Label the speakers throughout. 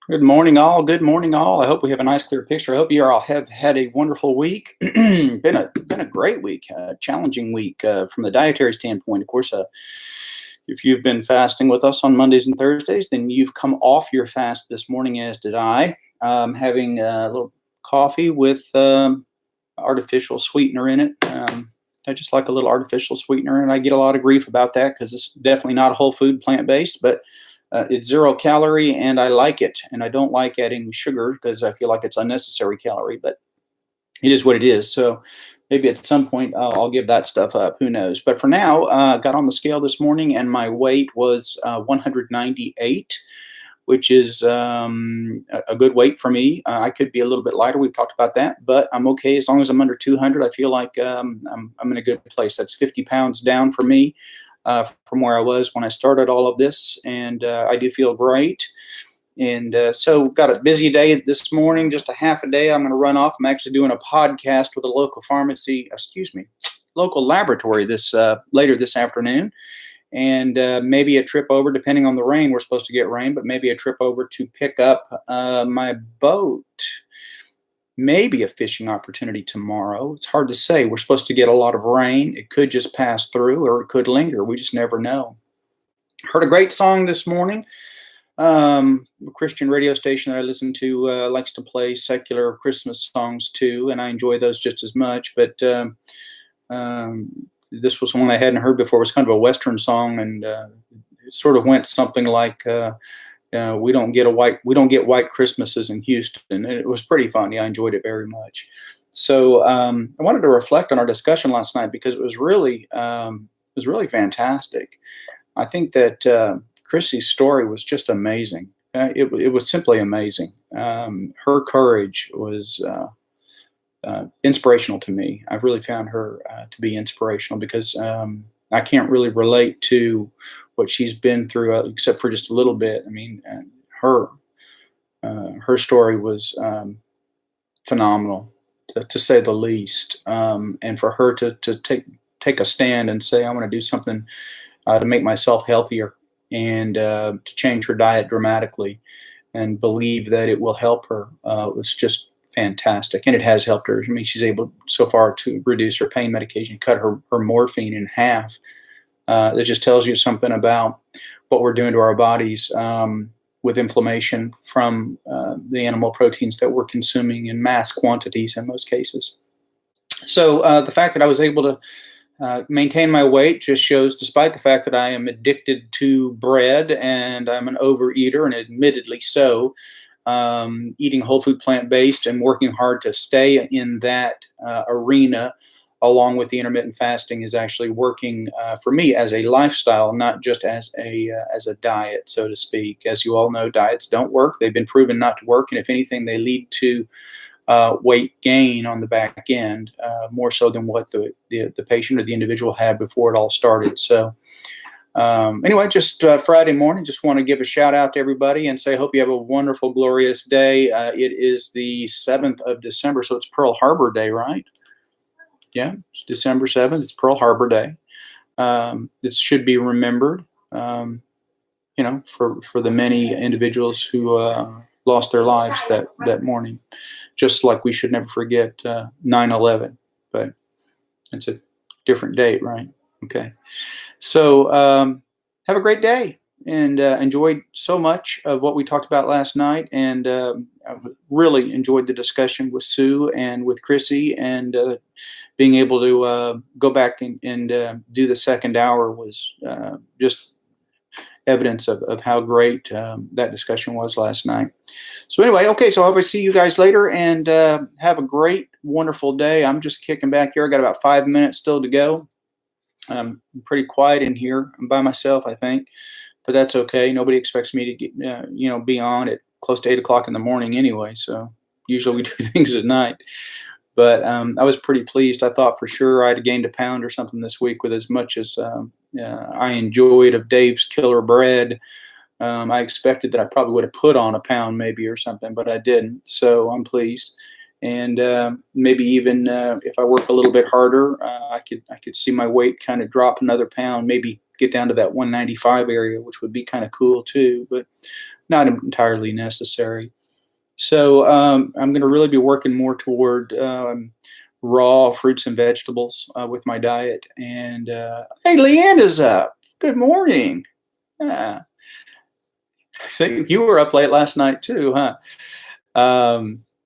Speaker 1: Good morning, all. Good morning, all. I hope we have a nice, clear picture. I hope you all have had a wonderful week. Been a great week, challenging week from the dietary standpoint. Of course, if you've been fasting with us on Mondays and Thursdays, then you've come off your fast this morning, as did I. Having a little coffee with artificial sweetener in it. I just like a little artificial sweetener, and I get a lot of grief about that because it's definitely not whole food, plant based, but it's 0 calorie, and I like it. And I don't like adding sugar because I feel like it's unnecessary calorie, but it is what it is. So maybe at some point I'll give that stuff up. Who knows? But for now, got on the scale this morning, and my weight was 198, which is a good weight for me. I could be a little bit lighter. We've talked about that, but I'm okay as long as I'm under 200. I feel like I'm in a good place. That's 50 pounds down for me from where I was when I started all of this, and I do feel great. And so got a busy day this morning, just a half a day. I'm going to run off. I'm actually doing a podcast with a local local laboratory this later this afternoon, and maybe a trip over, depending on the rain. We're supposed to get rain, but maybe a trip over to pick up my boat. Maybe a fishing opportunity tomorrow. It's hard to say. We're supposed to get a lot of rain. It could just pass through, or it could linger. We just never know. Heard a great song this morning. A Christian radio station that I listen to likes to play secular Christmas songs too, and I enjoy those just as much. But this was one I hadn't heard before. It was kind of a Western song, and it sort of went something like, we don't get white Christmases in Houston. It was pretty funny. I enjoyed it very much. So I wanted to reflect on our discussion last night because it was really fantastic. I think that Chrissy's story was just amazing. It was simply amazing. Her courage was inspirational to me. I've really found her to be inspirational because I can't really relate to what she's been through, except for just a little bit. I mean, her story was phenomenal, to say the least. And for her to take a stand and say, "I want to do something to make myself healthier," and to change her diet dramatically, and believe that it will help her, was just fantastic. And it has helped her. I mean, she's able so far to reduce her pain medication, cut her morphine in half. That just tells you something about what we're doing to our bodies with inflammation from the animal proteins that we're consuming in mass quantities in most cases. So the fact that I was able to maintain my weight just shows, despite the fact that I am addicted to bread and I'm an overeater, and admittedly so, eating whole food, plant-based, and working hard to stay in that arena, along with the intermittent fasting, is actually working for me as a lifestyle, not just as a diet, so to speak. As you all know, diets don't work. They've been proven not to work, and if anything, they lead to weight gain on the back end, more so than what the patient or the individual had before it all started. So anyway, just Friday morning, just want to give a shout out to everybody and say, hope you have a wonderful, glorious day. It is the 7th of December, so it's Pearl Harbor Day, right? Yeah, it's December 7th. It's Pearl Harbor Day. It should be remembered, for the many individuals who lost their lives that morning, just like we should never forget 9/11. But it's a different date, right? Okay. So have a great day, and enjoyed so much of what we talked about last night, and I really enjoyed the discussion with Sue and with Chrissy, and being able to go back and do the second hour was just evidence of how great that discussion was last night. So anyway, okay, so I hope I see you guys later, and have a great, wonderful day. I'm just kicking back here. I got about 5 minutes still to go. I'm pretty quiet in here. I'm by myself, I think, but that's okay. Nobody expects me to get, be on at close to 8 o'clock in the morning anyway. So usually we do things at night. But I was pretty pleased. I thought for sure I'd gained a pound or something this week, with as much as I enjoyed of Dave's Killer Bread. I expected that I probably would have put on a pound maybe or something, but I didn't. So I'm pleased. And maybe even if I work a little bit harder, I could see my weight kind of drop another pound, maybe get down to that 195 area, which would be kind of cool too, but not entirely necessary. So I'm going to really be working more toward raw fruits and vegetables with my diet. And hey, Leanne is up. Good morning. So you were up late last night too, huh?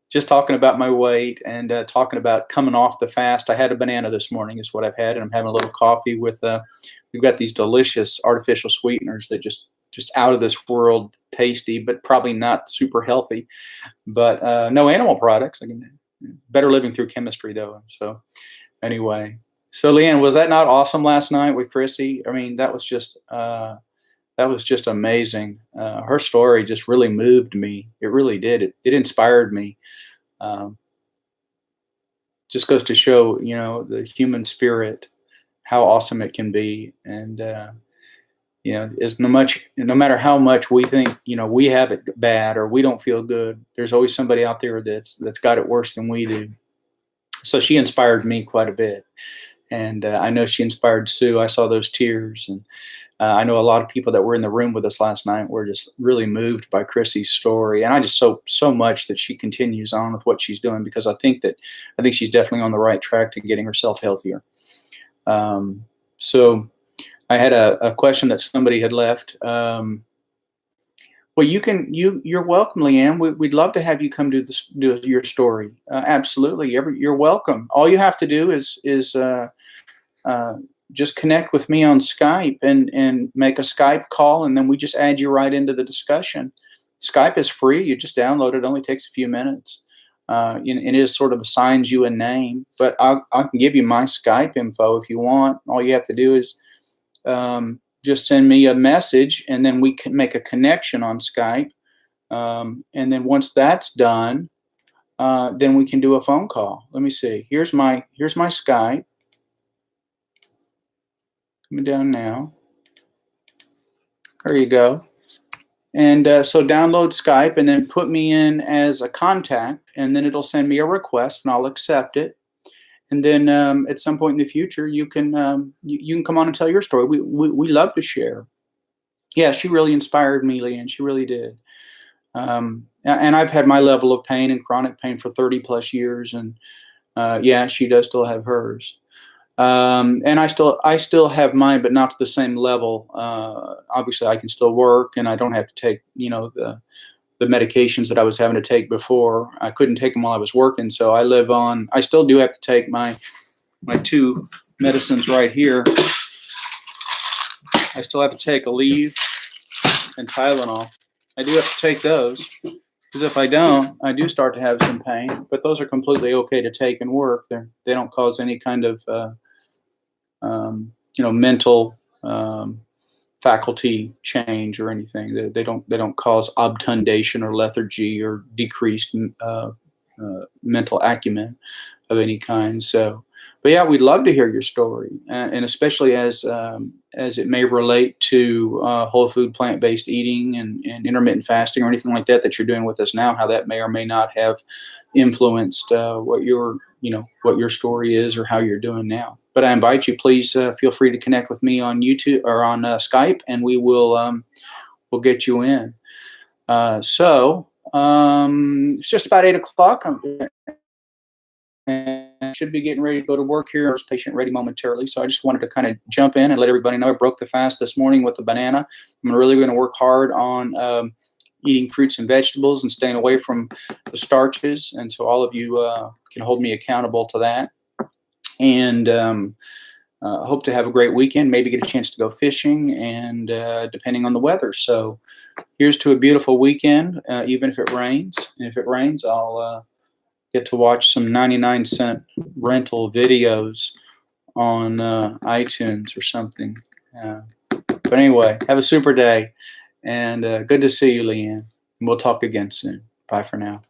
Speaker 1: Just talking about my weight and talking about coming off the fast. I had a banana this morning is what I've had, and I'm having a little coffee with, we've got these delicious artificial sweeteners that just out of this world tasty, but probably not super healthy, but no animal products. Better living through chemistry though. So anyway, so Leanne, was that not awesome last night with Chrissy? I mean, that was just amazing. Her story just really moved me. It really did. It inspired me. Just goes to show, the human spirit, how awesome it can be. And, is no matter how much we think, we have it bad or we don't feel good, there's always somebody out there that's got it worse than we do. So she inspired me quite a bit. And I know she inspired Sue. I saw those tears. And I know a lot of people that were in the room with us last night were just really moved by Chrissy's story. And I just so much that she continues on with what she's doing, because I think she's definitely on the right track to getting herself healthier. So I had a question that somebody had left. Well, you're welcome, Leanne. We'd love to have you come do your story. Absolutely. You're welcome. All you have to do is just connect with me on Skype and make a Skype call, and then we just add you right into the discussion. Skype is free. You just download it. It only takes a few minutes. And it is sort of assigns you a name, but I can give you my Skype info if you want. All you have to do is just send me a message, and then we can make a connection on Skype. And then once that's done, then we can do a phone call. Let me see. Here's my Skype. Coming down now. There you go. And so download Skype and then put me in as a contact, and then it'll send me a request, and I'll accept it. And then at some point in the future, you can come on and tell your story. We love to share. Yeah, she really inspired me, Leanne. She really did. And I've had my level of pain and chronic pain for 30 plus years, and yeah, she does still have hers. And I still have mine, but not to the same level. Obviously, I can still work, and I don't have to take the medications that I was having to take before. I couldn't take them while I was working, so I still do have to take my two medicines right here. I still have to take Aleve and Tylenol. I do have to take those, because if I don't, I do start to have some pain, but those are completely okay to take and work. They don't cause any kind of mental faculty change or anything. They don't cause obtundation or lethargy or decreased mental acumen of any kind. So, but yeah, we'd love to hear your story, and especially as it may relate to whole food, plant-based eating and intermittent fasting or anything like that you're doing with us now. How that may or may not have influenced what your story is or how you're doing now. But I invite you, please feel free to connect with me on YouTube or on Skype, and we will we'll get you in. So it's just about 8 o'clock. And should be getting ready to go to work here. I was patient ready momentarily, so I just wanted to kind of jump in and let everybody know I broke the fast this morning with a banana. I'm really going to work hard on eating fruits and vegetables and staying away from the starches, and so all of you can hold me accountable to that. And hope to have a great weekend, maybe get a chance to go fishing, and depending on the weather. So here's to a beautiful weekend, even if it rains. And if it rains, I'll get to watch some 99-cent rental videos on iTunes or something. But anyway, have a super day, and good to see you, Leanne. And we'll talk again soon. Bye for now.